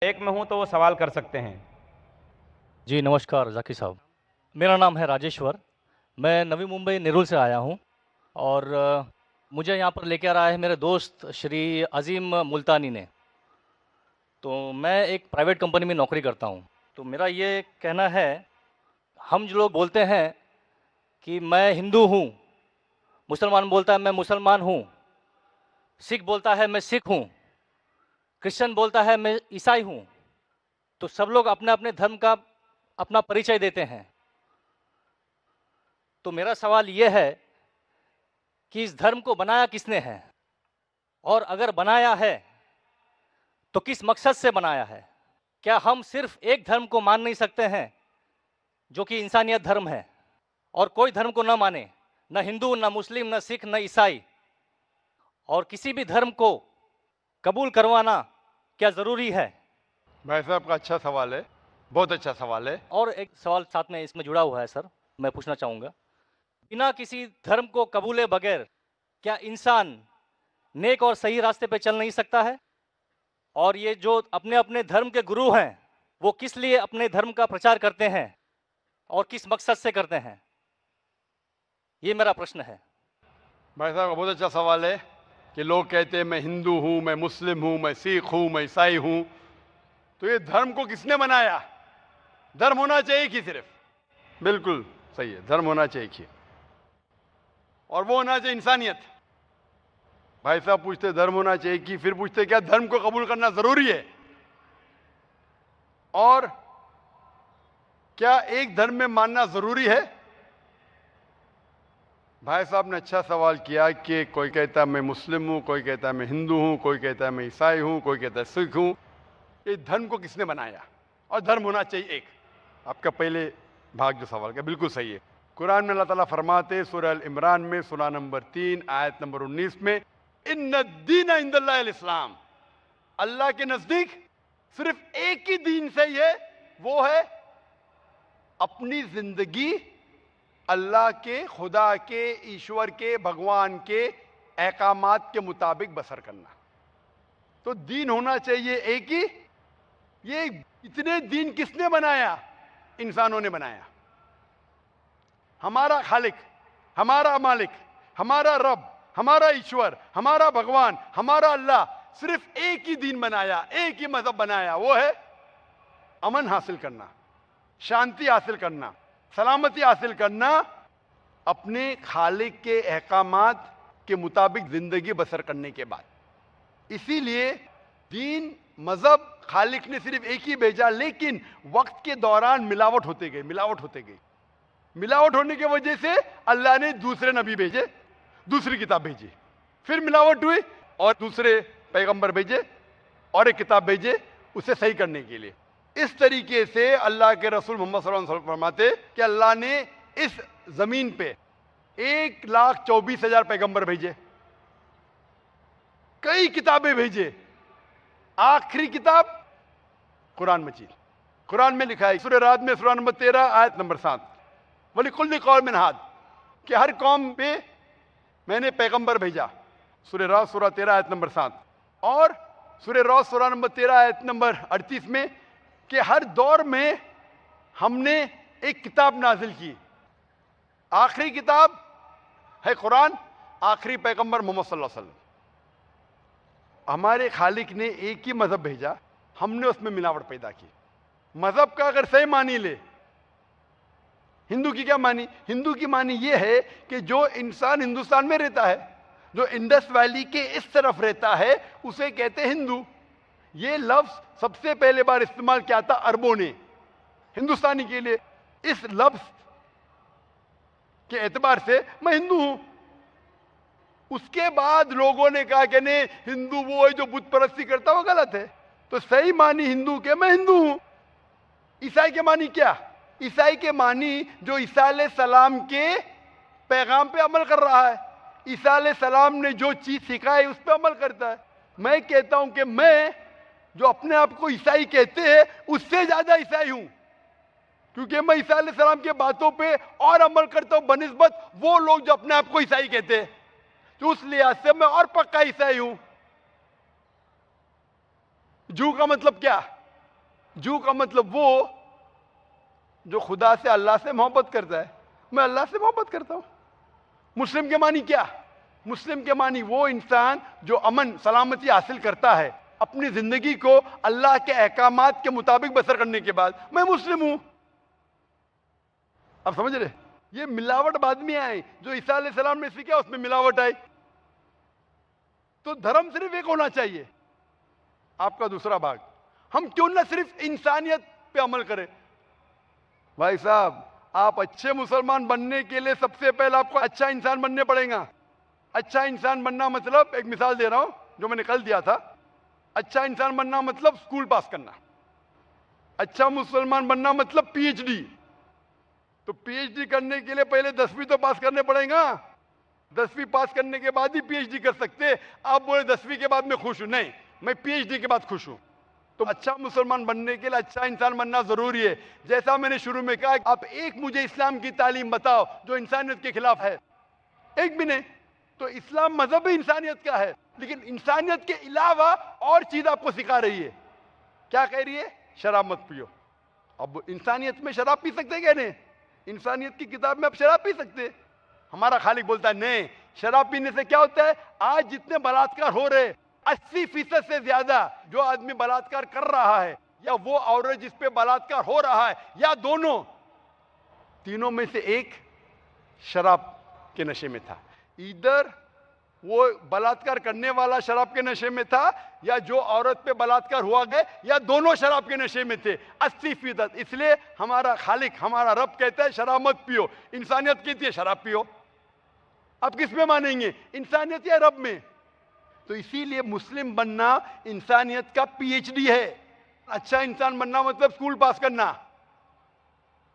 एक में हूँ तो वो सवाल कर सकते हैं। जी, नमस्कार ज़ाकिर साहब। मेरा नाम है राजेश्वर। मैं नवी मुंबई नेरुल से आया हूँ और मुझे यहाँ पर लेकर आए हैं मेरे दोस्त श्री अज़ीम मुल्तानी ने। तो मैं एक प्राइवेट कंपनी में नौकरी करता हूँ। तो मेरा ये कहना है, हम जो लोग बोलते हैं कि मैं हिंदू हूँ, मुसलमान बोलता है मैं मुसलमान हूँ, सिख बोलता है मैं सिख हूँ, क्रिश्चियन बोलता है मैं ईसाई हूँ। तो सब लोग अपने-अपने धर्म का अपना परिचय देते हैं। तो मेरा सवाल ये है कि इस धर्म को बनाया किसने है? और अगर बनाया है, तो किस मकसद से बनाया है? क्या हम सिर्फ एक धर्म को मान नहीं सकते हैं, जो कि इंसानियत धर्म है, और कोई धर्म को न माने, न हिंदू, न मुस्लिम, न सिख, न ईसाई, और किसी भी धर्म को कबूल करवाना क्या ज़रूरी है? भाई साहब का अच्छा सवाल है, बहुत अच्छा सवाल है। और एक सवाल साथ में इसमें जुड़ा हुआ है सर, मैं पूछना चाहूँगा। बिना किसी धर्म को कबूले बगैर क्या इंसान नेक और सही रास्ते पे चल नहीं सकता है? और ये जो अपने-अपने धर्म के गुरु हैं, वो किस लिए अपने धर्म का प्रचार करते हैं और किस मकसद से करते हैं? ये मेरा प्रश्न है। भाई साहब का बहुत अच्छा सवाल है कि लोग कहते हैं मैं हिंदू हूं, मैं मुस्लिम हूं, मैं सिख हूं, मैं ईसाई हूं। तो ये धर्म को किसने बनाया? धर्म होना चाहिए कि सिर्फ, बिल्कुल सही है, धर्म होना चाहिए कि, और वो होना चाहिए इंसानियत। भाई साहब पूछते धर्म होना चाहिए कि, फिर पूछते क्या धर्म को कबूल करना जरूरी है? और क्या एक धर्म में मानना जरूरी है? भाई साहब ने अच्छा सवाल किया कि कोई कहता है मैं मुस्लिम हूं, कोई कहता है मैं हिंदू हूं, कोई कहता है मैं ईसाई हूं, कोई कहता है सिख हूं। ये धर्म को किसने बनाया? और धर्म होना चाहिए एक। आपका पहले भाग जो सवाल का बिल्कुल सही है। कुरान में अल्लाह ताला फरमाते सूरह अल इमरान में सूरा नंबर 3 आयत नंबर 19 में, इन्ना दीन इंदल्लाह अल इस्लाम, अल्लाह के नजदीक सिर्फ एक ही दीन सही है, वो है अपनी जिंदगी अल्लाह के, खुदा के, ईश्वर के, भगवान के अहकामात के मुताबिक बसर करना। तो दीन होना चाहिए एक ही। ये इतने दीन किसने बनाया? इंसानों ने बनाया। हमारा खालिक, हमारा मालिक, हमारा रब, हमारा ईश्वर, हमारा भगवान, हमारा अल्लाह सिर्फ एक ही दीन बनाया, एक ही मजहब बनाया, वो है अमन हासिल करना, शांति हासिल करना, सलामती हासिल करना, अपने खालिक के अहकामात के मुताबिक जिंदगी बसर करने के बाद। इसीलिए दीन, मजहब खालिक ने सिर्फ एक ही भेजा, लेकिन वक्त के दौरान मिलावट होते गई, मिलावट होते गई। मिलावट होने की वजह से अल्लाह ने दूसरे नबी भेजे, दूसरी किताब भेजी, फिर मिलावट हुई और दूसरे पैगंबर भेजे और एक किताब भेजे उसे सही करने के लिए। इस तरीके से अल्लाह के रसूल मोहम्मद सल्लल्लाहु अलैहि वसल्लम फरमाते कि अल्लाह ने इस जमीन पे 1,24,000 पैगंबर भेजे, कई किताबें भेजे। आखिरी किताब कुरान मजीद। कुरान में लिखा है सूरह रात में सूरा नंबर 13 आयत नंबर 7, वलिकुल्लि कौमिन हाद, कि हर कौम पे मैंने पैगंबर भेजा। सूरह रात सूरा 13 आयत नंबर 7 और सूरह रात सूरा नंबर 13 आयत नंबर 38 में कि हर दौर में हमने एक किताब नाजिल की। आखिरी किताब है कुरान, आखिरी पैगंबर मोहम्मद सल्लल्लाहु अलैहि वसल्लम। हमारे खालिक ने एक ही मजहब भेजा, हमने उसमें मिलावट पैदा की। मजहब का अगर सही मानी ले, हिंदू की क्या मानी? हिंदू की मानी यह है कि जो इंसान हिंदुस्तान में रहता है, जो इंडस वैली के इस तरफ रहता है, उसे कहते हैं हिंदू। ये लफ्ज सबसे पहले बार इस्तेमाल किया था अरबों ने हिंदुस्तानी के लिए। इस लफ्ज के एतबार से मैं हिंदू हूं। उसके बाद लोगों ने कहा कि नहीं, हिंदू वो है जो बुत परस्ती करता, वो गलत है। तो सही मानी हिंदू के मैं हिंदू हूं। ईसाई के मानी क्या? ईसाई के मानी जो ईसा अलैहिस्सलाम के पैगाम पे अमल कर रहा है, ईसा अलैहिस्सलाम ने जो चीज सिखाई उस पर अमल करता है। मैं कहता हूं कि मैं जो अपने आप को ईसाई कहते हैं उससे ज्यादा ईसाई हूं, क्योंकि मैं ईसा अलैहिस्सलाम की बातों पे और अमल करता हूं बनिस्बत वो लोग जो अपने आप को ईसाई कहते हैं। तो उस लिहाज से मैं और पक्का ईसाई हूं। जू का मतलब क्या? जू का मतलब वो जो खुदा से, अल्लाह से मोहब्बत करता है। मैं अल्लाह से मोहब्बत करता हूं। मुस्लिम के मानी क्या? मुस्लिम के मानी वो इंसान जो अमन सलामती हासिल करता है अपनी जिंदगी को अल्लाह के अहकामात के मुताबिक बसर करने के बाद, मैं मुस्लिम हूं। आप समझ रहे? ये मिलावट बाद में आई, जो ईसा अलैहिस्सलाम ने सीखा उसमें मिलावट आई। तो धर्म सिर्फ एक होना चाहिए। आपका दूसरा भाग, हम क्यों ना सिर्फ इंसानियत पे अमल करें। भाई साहब, आप अच्छे मुसलमान बनने के लिए सबसे पहले आपको अच्छा इंसान बनने पड़ेगा। अच्छा इंसान बनना मतलब, एक मिसाल दे रहा हूं जो मैंने कल दिया था। अच्छा इंसान बनना मतलब स्कूल पास करना। अच्छा मुसलमान बनना मतलब पीएचडी। तो पीएचडी करने के लिए पहले 10वीं तो पास करने पड़ेगा। 10वीं पास करने के बाद ही पीएचडी कर सकते। आप बोले 10वीं के बाद मैं खुश हूं, नहीं, मैं पीएचडी के बाद खुश हूं। तो अच्छा मुसलमान बनने के लिए अच्छा इंसान बनना जरूरी है। जैसा मैंने शुरू में कहा, आप एक मुझे इस्लाम की तालीम बताओ जो इंसानियत के खिलाफ है, एक भी नहीं। तो इस्लाम मजहब ही इंसानियत का है, लेकिन इंसानियत के अलावा और चीज आपको सिखा रही है। क्या कह रही है? शराब मत पियो। अब इंसानियत में शराब पी सकते क्या? नहीं, इंसानियत की किताब में आप शराब पी सकते। हमारा खालिक बोलता है नहीं, शराब पीने से क्या होता है? आज जितने बलात्कार हो रहे, 80% से ज्यादा जो आदमी बलात्कार कर रहा है, या वो औरत जिस पे बलात्कार हो रहा है, या दोनों, तीनों में से एक शराब के नशे में था। इधर वो बलात्कार करने वाला शराब के नशे में था, या जो औरत पे बलात्कार हुआ गया, या दोनों शराब के नशे में थे। 80%। इसलिए हमारा खालिक, हमारा रब कहता है शराब मत पियो। इंसानियत कहती है शराब पियो। आप किस में मानेंगे, इंसानियत या रब में? तो इसीलिए मुस्लिम बनना इंसानियत का पीएचडी है। अच्छा इंसान बनना मतलब स्कूल पास करना।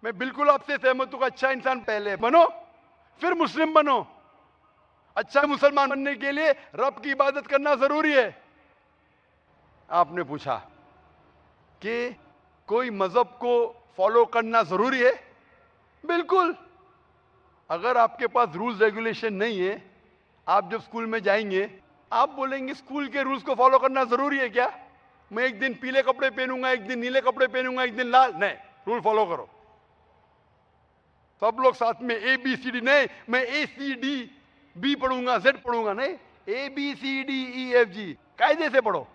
मैं बिल्कुल आपसे सहमत हूं। अच्छा इंसान पहले बनो, फिर मुस्लिम बनो। अच्छा मुसलमान बनने के लिए रब की इबादत करना जरूरी है। आपने पूछा कि कोई मजहब को फॉलो करना जरूरी है? बिल्कुल। अगर आपके पास रूल्स रेगुलेशन नहीं है, आप जब स्कूल में जाएंगे आप बोलेंगे स्कूल के रूल्स को फॉलो करना जरूरी है क्या? मैं एक दिन पीले कपड़े पहनूंगा, एक दिन नीले कपड़े पहनूंगा, एक दिन लाल, नहीं, रूल फॉलो करो। सब लोग साथ में ABCD, नहीं मैं ACDB पढ़ूंगा, Z पढ़ूंगा, नहीं, ABCDEFG कायदे से पढ़ो।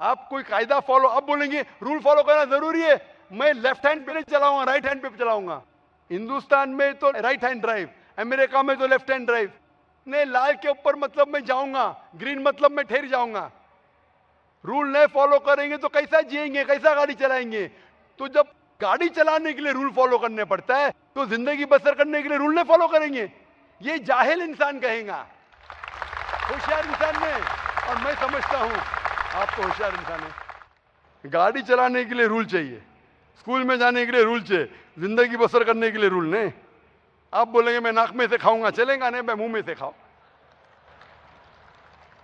आप कोई कायदा फॉलो, अब बोलेंगे रूल फॉलो करना जरूरी है, मैं लेफ्ट हैंड पे नहीं चलाऊंगा, राइट हैंड पे चलाऊंगा। हिंदुस्तान में तो राइट हैंड ड्राइव, अमेरिका में तो लेफ्ट हैंड ड्राइव। नहीं, लाल के ऊपर मतलब मैं जाऊंगा, ग्रीन मतलब मैं ठहर जाऊंगा। रूल नहीं फॉलो करेंगे तो कैसा जिएंगे, कैसा गाड़ी चलाएंगे? तो जब गाड़ी चलाने के लिए रूल फॉलो करने पड़ता है, तो जिंदगी बसर करने के लिए रूल नहीं फॉलो करेंगे? ये जाहिल इंसान कहेगा। होशियार इंसान नहीं, और मैं समझता हूं आप तो होशियार इंसान है। गाड़ी चलाने के लिए रूल चाहिए, स्कूल में जाने के लिए रूल चाहिए, जिंदगी बसर करने के लिए रूल नहीं। आप बोलेंगे मैं नाक में से खाऊंगा, चलेगा नहीं, मैं मुंह में से खाऊं।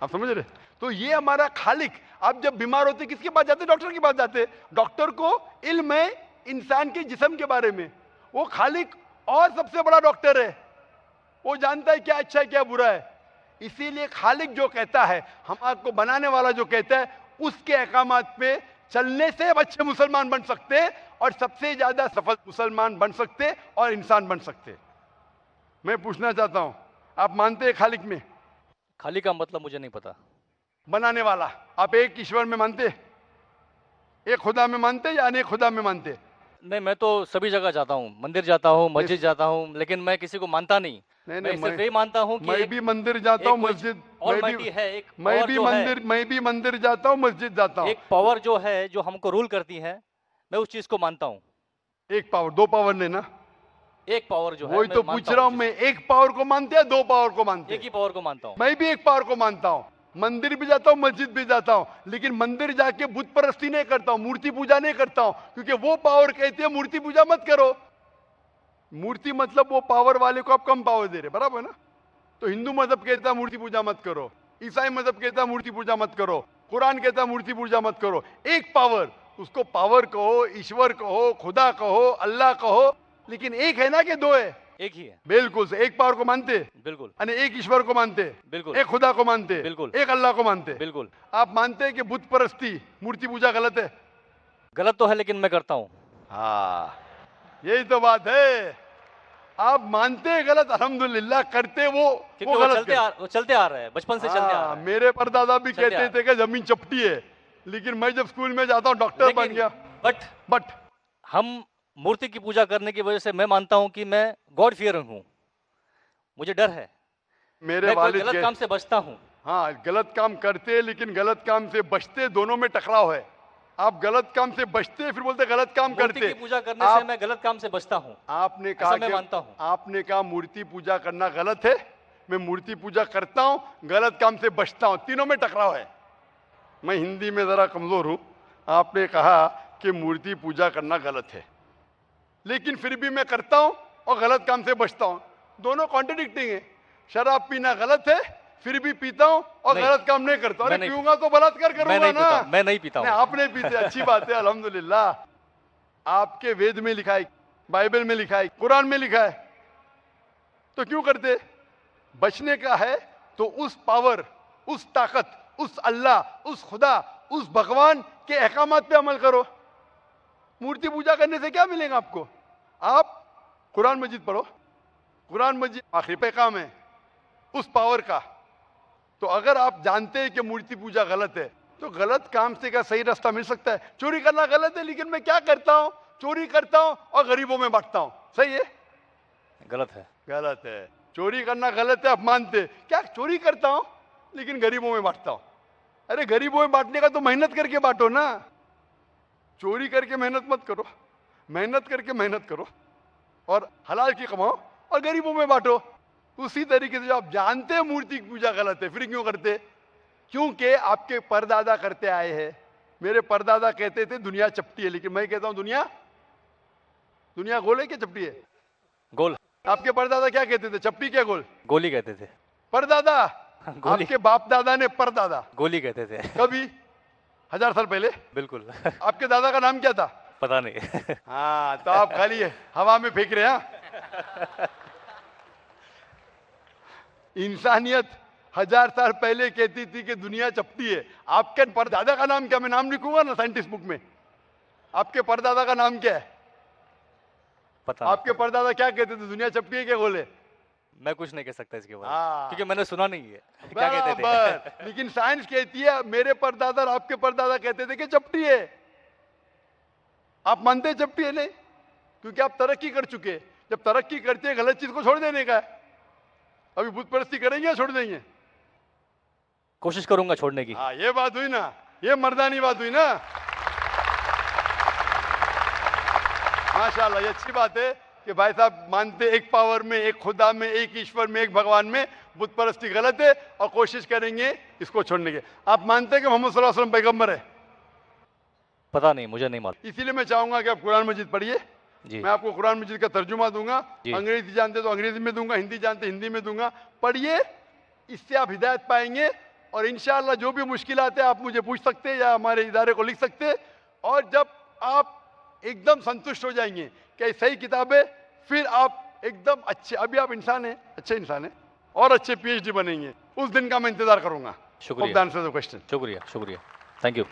आप समझ रहे? तो ये हमारा खालिक। आप जब बीमार होते किसके पास जाते? डॉक्टर के पास जाते। डॉक्टर को इल्म है इंसान के जिस्म के बारे में। वो खालिक और सबसे बड़ा डॉक्टर है, वो जानता है क्या अच्छा है क्या बुरा है। इसीलिए खालिक जो कहता है, हम आपको बनाने वाला जो कहता है, उसके अहकामात पे चलने से अच्छे मुसलमान बन सकते और सबसे ज्यादा सफल मुसलमान बन सकते और इंसान बन सकते। मैं पूछना चाहता हूं, आप मानते हैं खालिक में? खाली का मतलब मुझे नहीं पता। बनाने वाला। आप एक ईश्वर में मानते, एक खुदा में मानते या अनेक खुदा में मानते? नहीं, मैं तो सभी जगह जाता हूँ, मंदिर जाता हूँ, मस्जिद जाता हूँ, लेकिन मैं किसी को मानता नहीं। मैं सिर्फ यही मानता हूँ कि मैं भी मंदिर जाता हूँ, मस्जिद, मैं भी मंदिर जाता हूँ, मस्जिद जाता हूँ। एक पावर जो है, जो हमको रूल करती है, मैं उस चीज को मानता हूँ। एक पावर, दो पावर नहीं ना, एक पावर जो है, वही तो पूछ रहा हूँ मैं। एक पावर को मानते हैं, दो पावर को मानते हैं? एक ही पावर को मानता हूँ। मैं भी एक पावर को मानता हूँ। मंदिर भी जाता हूँ, मस्जिद भी जाता हूँ, लेकिन मंदिर जाके बुत परस्ती नहीं करता हूँ, मूर्ति पूजा नहीं करता हूँ, क्योंकि वो पावर कहती है मूर्ति पूजा मत करो। मूर्ति मतलब वो पावर वाले को आप कम पावर दे रहे, बराबर ना? तो हिंदू मजहब कहता है मूर्ति पूजा मत करो, ईसाई मजहब कहता है मूर्ति पूजा मत करो, कुरान कहता है मूर्ति पूजा मत करो। एक पावर, उसको पावर कहो, ईश्वर कहो, खुदा कहो, अल्लाह कहो, लेकिन एक है ना कि दो है? एक ही है। बिल्कुल से एक पावर को मानते, बिल्कुल यानी एक ईश्वर को मानते, बिल्कुल एक खुदा को मानते, बिल्कुल। एक अल्लाह को मानते। बिल्कुल। आप मानते हैं कि बुत परस्ती, मूर्ति पूजा गलत है? गलत तो है लेकिन मैं करता हूँ। हाँ, यही तो बात है। आप मानते हैं गलत, अल्हम्दुलिल्लाह, करते वो गलत वो चलते आ रहा है, बचपन से चलते आ रहा है। मेरे परदादा भी चलते कहते थे कि जमीन चपटी है, लेकिन मैं जब स्कूल में जाता हूँ डॉक्टर बन गया। बट हम मूर्ति की पूजा करने की वजह से मैं मानता हूँ कि मैं गॉड फियरिंग हूँ, मुझे डर है, मेरे मैं वालिद गलत काम से बचता हूँ। हाँ, गलत काम करते लेकिन गलत काम से बचते, दोनों में टकराव है। आप गलत काम से बचते फिर बोलते गलत काम करते। मूर्ति की पूजा करने से मैं गलत काम से बचता हूँ। आपने कहा मैं मानता हूँ। आपने कहा मूर्ति पूजा करना गलत है, मैं मूर्ति पूजा करता हूँ, गलत काम से बचता हूँ, तीनों में टकराव है। मैं हिंदी में जरा कमजोर हूँ। आपने कहा कि मूर्ति पूजा करना गलत है, लेकिन फिर भी मैं करता हूँ और गलत काम से बचता हूँ, दोनों कॉन्ट्रडिक्टिंग है। शराब पीना गलत है, फिर भी पीता हूँ और गलत काम नहीं करता। अरे पीऊंगा तो बलात्कार करूंगा ना। मैं नहीं पीता हूँ। आप नहीं पीते, अच्छी बात है, अल्हम्दुलिल्लाह। आपके वेद में लिखा है, बाइबल में लिखा है, कुरान में लिखा है, तो क्यों करते? बचने का है तो उस पावर, उस ताकत, उस अल्लाह, उस खुदा, उस भगवान के अहकामात पे अमल करो। मूर्ति पूजा करने से क्या मिलेगा आपको? आप कुरान मजीद पढ़ो, कुरान मजीद आखिरी पैगाम है उस पावर का। तो अगर आप जानते हैं कि मूर्ति पूजा गलत है, तो गलत काम से क्या सही रास्ता मिल सकता है? चोरी करना गलत है, लेकिन मैं क्या करता हूं? चोरी करता हूं और गरीबों में बांटता हूं, सही है? गलत है। गलत है। चोरी करना गलत है, आप मानते क्या? चोरी करता हूं लेकिन गरीबों में बांटता हूं। अरे गरीबों में बांटने का तो मेहनत करके बांटो ना, चोरी करके मेहनत मत करो। मेहनत करके मेहनत करो और हलाल की कमाओ और गरीबों में बांटो। उसी तरीके से जो आप जानते हैं मूर्ति की पूजा गलत है, फिर क्यों करते? क्योंकि आपके परदादा करते आए हैं। मेरे परदादा कहते थे दुनिया चपटी है, लेकिन मैं कहता हूं दुनिया गोल है क्या चपटी है? गोल। आपके परदादा क्या कहते थे, चपटी क्या गोल? गोली कहते थे। परदादा? आपके बाप दादा ने परदादा गोली कहते थे। कभी 1000 साल पहले? बिल्कुल। आपके दादा का नाम क्या था? पता नहीं। हाँ, तो आप खाली हवा में फेंक रहे हैं। इंसानियत 1000 साल पहले कहती थी कि दुनिया चपटी है। आपके परदादा का नाम क्या? मैं नाम लिखूंगा ना साइंटिस्ट बुक में। आपके परदादा का नाम क्या है? पता आपके परदादा क्या कहते थे, दुनिया चपटी है क्या गोल है? मैं कुछ नहीं कह सकता इसके बारे हाँ। में, क्योंकि मैंने सुना नहीं है क्या कहते थे। लेकिन साइंस कहती है, मेरे परदादा और आपके परदादा कहते थे कि चपटी है। आप मानते हैं चपटी है? नहीं, क्योंकि आप तरक्की कर चुके हैं। जब तरक्की करते हैं, गलत चीज को छोड़ देने का है। अभी बुत परस्ती करेंगे या छोड़ देंगे? कोशिश करूंगा छोड़ने की। हाँ, ये बात हुई ना, ये मर्दानी बात हुई ना। माशाल्लाह, ये अच्छी बात है कि भाई साहब मानते एक पावर में, एक खुदा में, एक ईश्वर में, एक भगवान में। बुत परस्ती गलत है और कोशिश करेंगे इसको छोड़ने के। आप मानते हैं कि मोहम्मद सल्लल्लाहु अलैहि वसल्लम पैगंबर है? पता नहीं, मुझे नहीं मालूम। इसीलिए मैं चाहूंगा कि आप कुरान मजीद पढ़िए। मैं आपको कुरान मजीद का तर्जुमा दूंगा। अंग्रेजी जानते तो अंग्रेजी में दूंगा, हिंदी जानते हिंदी में दूंगा। पढ़िए, इससे आप हिदायत पाएंगे और इंशाअल्लाह जो भी मुश्किलात है आप मुझे पूछ सकते हैं या हमारे इदारे को लिख सकते हैं। और जब आप एकदम संतुष्ट हो जाएंगे कि सही किताब है, फिर आप एकदम अच्छे, अभी आप इंसान हैं, अच्छे इंसान हैं और अच्छे PhD बनेंगे। उस दिन का मैं इंतजार करूंगा। शुक्रिया। क्वेश्चन। शुक्रिया, थैंक यू।